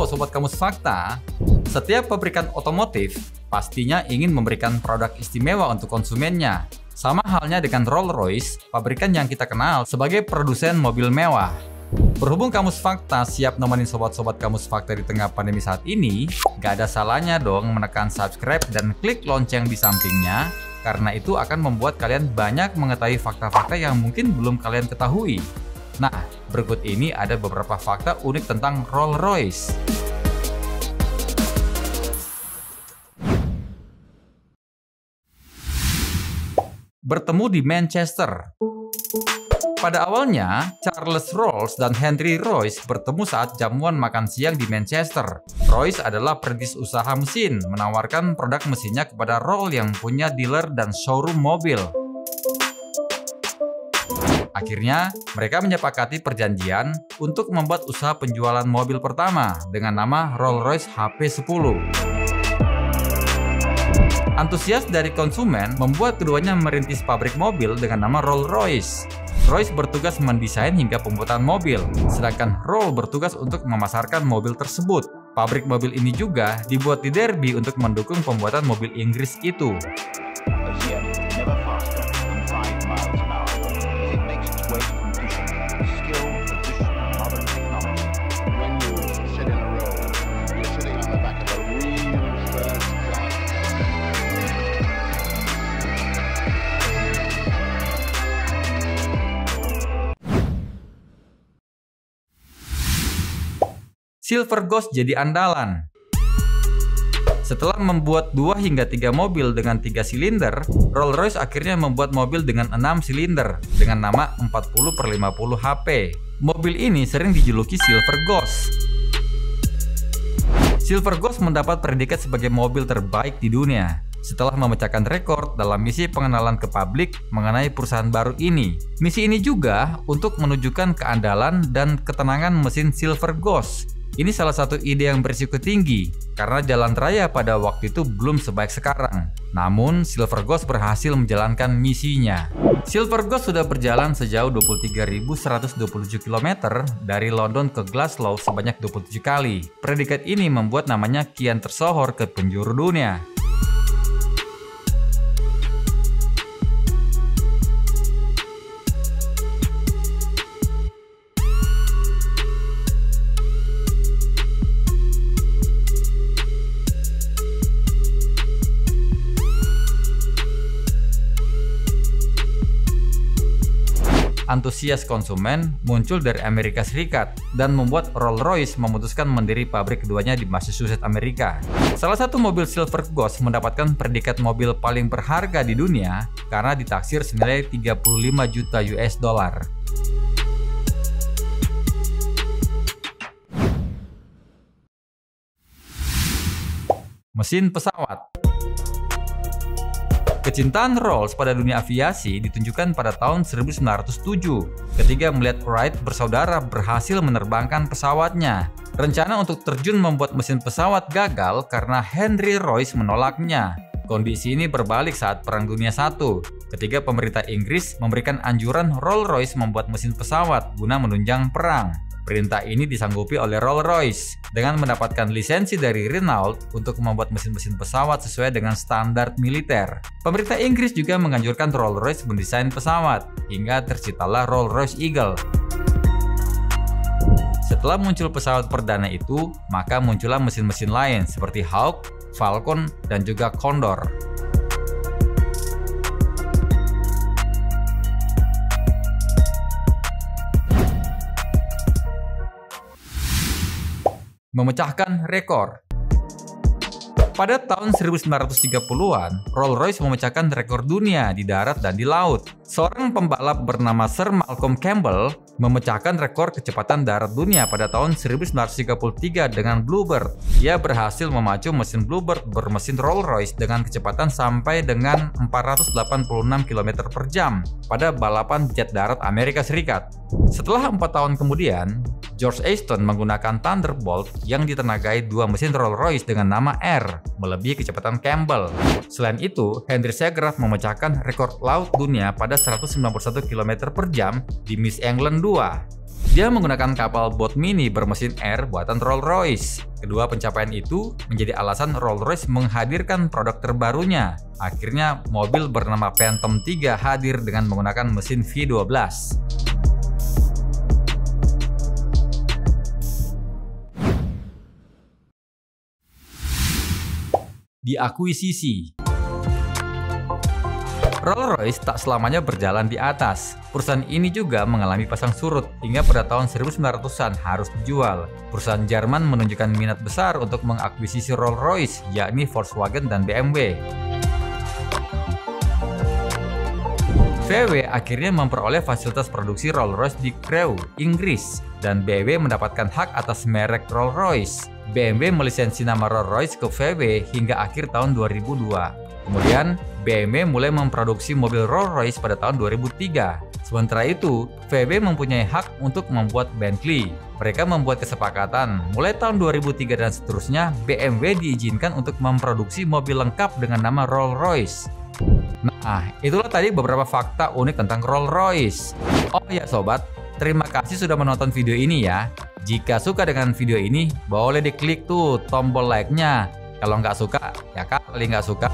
Halo Sobat Kamus Fakta, setiap pabrikan otomotif pastinya ingin memberikan produk istimewa untuk konsumennya. Sama halnya dengan Rolls-Royce, pabrikan yang kita kenal sebagai produsen mobil mewah. Berhubung Kamus Fakta siap nemenin sobat-sobat Kamus Fakta di tengah pandemi saat ini, gak ada salahnya dong menekan subscribe dan klik lonceng di sampingnya, karena itu akan membuat kalian banyak mengetahui fakta-fakta yang mungkin belum kalian ketahui. Nah, berikut ini ada beberapa fakta unik tentang Rolls-Royce. Bertemu di Manchester. Pada awalnya, Charles Rolls dan Henry Royce bertemu saat jamuan makan siang di Manchester. Royce adalah perintis usaha mesin, menawarkan produk mesinnya kepada Rolls yang punya dealer dan showroom mobil. Akhirnya, mereka menyepakati perjanjian untuk membuat usaha penjualan mobil pertama dengan nama Rolls-Royce HP10. Antusias dari konsumen membuat keduanya merintis pabrik mobil dengan nama Rolls-Royce. Royce bertugas mendesain hingga pembuatan mobil, sedangkan Rolls bertugas untuk memasarkan mobil tersebut. Pabrik mobil ini juga dibuat di Derby untuk mendukung pembuatan mobil Inggris itu. Silver Ghost jadi andalan. Setelah membuat 2 hingga 3 mobil dengan 3 silinder, Rolls-Royce akhirnya membuat mobil dengan 6 silinder dengan nama 40/50 HP. Mobil ini sering dijuluki Silver Ghost. Silver Ghost mendapat predikat sebagai mobil terbaik di dunia setelah memecahkan rekor dalam misi pengenalan ke publik mengenai perusahaan baru ini. Misi ini juga untuk menunjukkan keandalan dan ketenangan mesin Silver Ghost. Ini salah satu ide yang berisiko tinggi, karena jalan raya pada waktu itu belum sebaik sekarang. Namun, Silver Ghost berhasil menjalankan misinya. Silver Ghost sudah berjalan sejauh 23.127 km dari London ke Glasgow sebanyak 27 kali. Predikat ini membuat namanya kian tersohor ke penjuru dunia. Antusias konsumen muncul dari Amerika Serikat dan membuat Rolls-Royce memutuskan mendirikan pabrik keduanya di Massachusetts, Amerika. Salah satu mobil Silver Ghost mendapatkan predikat mobil paling berharga di dunia karena ditaksir senilai 35 juta US dollar. Mesin pesawat. Kecintaan Rolls pada dunia aviasi ditunjukkan pada tahun 1907 ketika melihat Wright bersaudara berhasil menerbangkan pesawatnya. Rencana untuk terjun membuat mesin pesawat gagal karena Henry Royce menolaknya. Kondisi ini berbalik saat Perang Dunia I, ketika pemerintah Inggris memberikan anjuran Rolls-Royce membuat mesin pesawat guna menunjang perang. Perintah ini disanggupi oleh Rolls-Royce dengan mendapatkan lisensi dari Renault untuk membuat mesin-mesin pesawat sesuai dengan standar militer. Pemerintah Inggris juga menganjurkan Rolls-Royce mendesain pesawat, hingga terciptalah Rolls-Royce Eagle. Setelah muncul pesawat perdana itu, maka muncullah mesin-mesin lain seperti Hawk, Falcon, dan juga Condor. Memecahkan rekor. Pada tahun 1930-an, Rolls-Royce memecahkan rekor dunia di darat dan di laut. Seorang pembalap bernama Sir Malcolm Campbell memecahkan rekor kecepatan darat dunia pada tahun 1933 dengan Bluebird. Ia berhasil memacu mesin Bluebird bermesin Rolls-Royce dengan kecepatan sampai dengan 486 km per jam pada balapan jet darat Amerika Serikat. Setelah 4 tahun kemudian, George Ashton menggunakan Thunderbolt yang ditenagai 2 mesin Rolls-Royce dengan nama R, melebihi kecepatan Campbell. Selain itu, Henry Seagraff memecahkan rekor laut dunia pada 191 km per jam di Miss England 2. Dia menggunakan kapal bot mini bermesin air buatan Rolls-Royce. Kedua pencapaian itu menjadi alasan Rolls-Royce menghadirkan produk terbarunya. Akhirnya mobil bernama Phantom 3 hadir dengan menggunakan mesin V12. Diakuisisi. Rolls-Royce tak selamanya berjalan di atas. Perusahaan ini juga mengalami pasang surut hingga pada tahun 1900-an harus dijual. Perusahaan Jerman menunjukkan minat besar untuk mengakuisisi Rolls-Royce, yakni Volkswagen dan BMW. VW akhirnya memperoleh fasilitas produksi Rolls-Royce di Crewe, Inggris, dan BMW mendapatkan hak atas merek Rolls-Royce. BMW melisensi nama Rolls-Royce ke VW hingga akhir tahun 2002. Kemudian, BMW mulai memproduksi mobil Rolls-Royce pada tahun 2003. Sementara itu, VW mempunyai hak untuk membuat Bentley. Mereka membuat kesepakatan, mulai tahun 2003 dan seterusnya, BMW diizinkan untuk memproduksi mobil lengkap dengan nama Rolls-Royce. Nah, itulah tadi beberapa fakta unik tentang Rolls-Royce. Oh ya sobat, terima kasih sudah menonton video ini ya. Jika suka dengan video ini, boleh diklik tuh tombol like-nya. Kalau nggak suka, ya kali nggak suka.